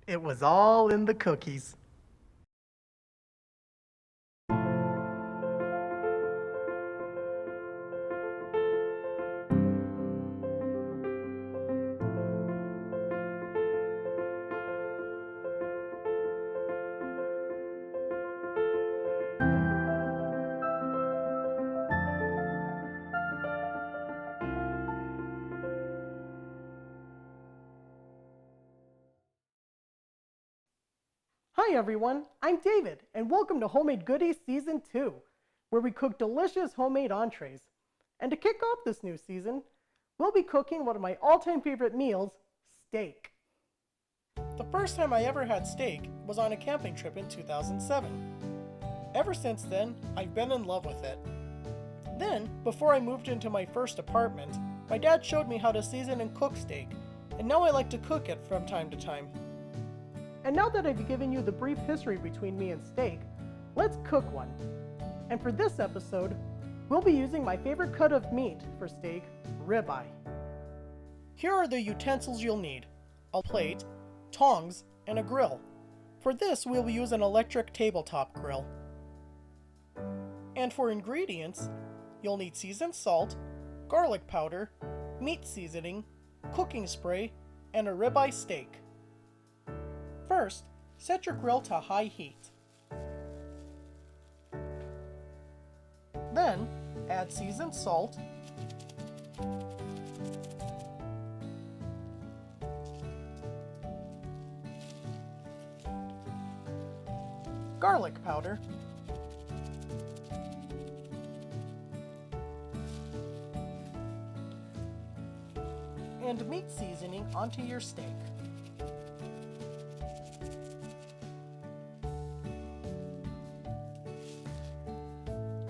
It was all in the cookies. Hi everyone, I'm David, and welcome to Homemade Goodies Season 2, where we cook delicious homemade entrees. And to kick off this new season, we'll be cooking one of my all-time favorite meals, steak. The first time I ever had steak was on a camping trip in 2007. Ever since then, I've been in love with it. Then, before I moved into my first apartment, my dad showed me how to season and cook steak, and now I like to cook it from time to time. And now that I've given you the brief history between me and steak, let's cook one. And for this episode, we'll be using my favorite cut of meat for steak, ribeye. Here are the utensils you'll need: a plate, tongs, and a grill. For this, we'll use an electric tabletop grill. And for ingredients, you'll need seasoned salt, garlic powder, meat seasoning, cooking spray, and a ribeye steak. First, set your grill to high heat. Then, add seasoned salt, garlic powder, and meat seasoning onto your steak.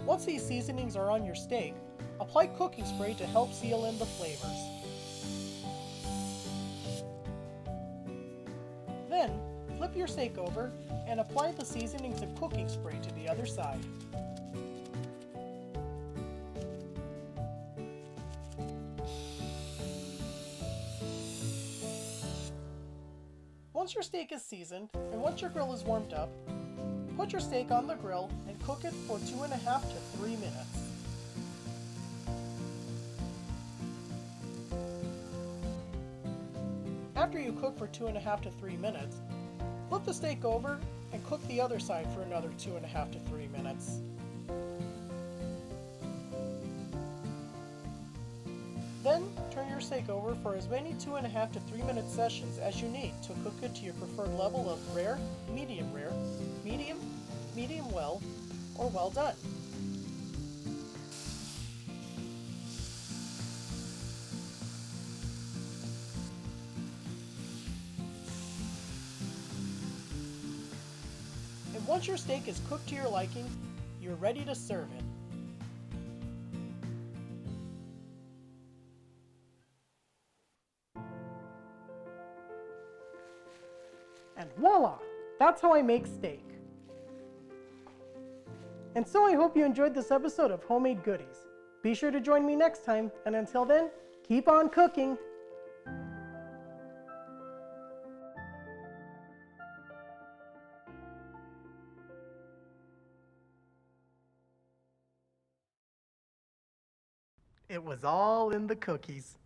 Once these seasonings are on your steak, apply cooking spray to help seal in the flavors. Then, flip your steak over and apply the seasonings and cooking spray to the other side. Once your steak is seasoned and once your grill is warmed up, put your steak on the grill and cook it for 2.5 to 3 minutes. After you cook for 2.5 to 3 minutes, flip the steak over and cook the other side for another 2.5 to 3 minutes. Then, turn your steak over for as many 2.5 to 3 minute sessions as you need to cook it to your preferred level of rare, medium, medium well, or well done. And once your steak is cooked to your liking, you're ready to serve it. And voila! That's how I make steak. And so I hope you enjoyed this episode of Homemade Goodies. Be sure to join me next time, and until then, keep on cooking! It was all in the cookies.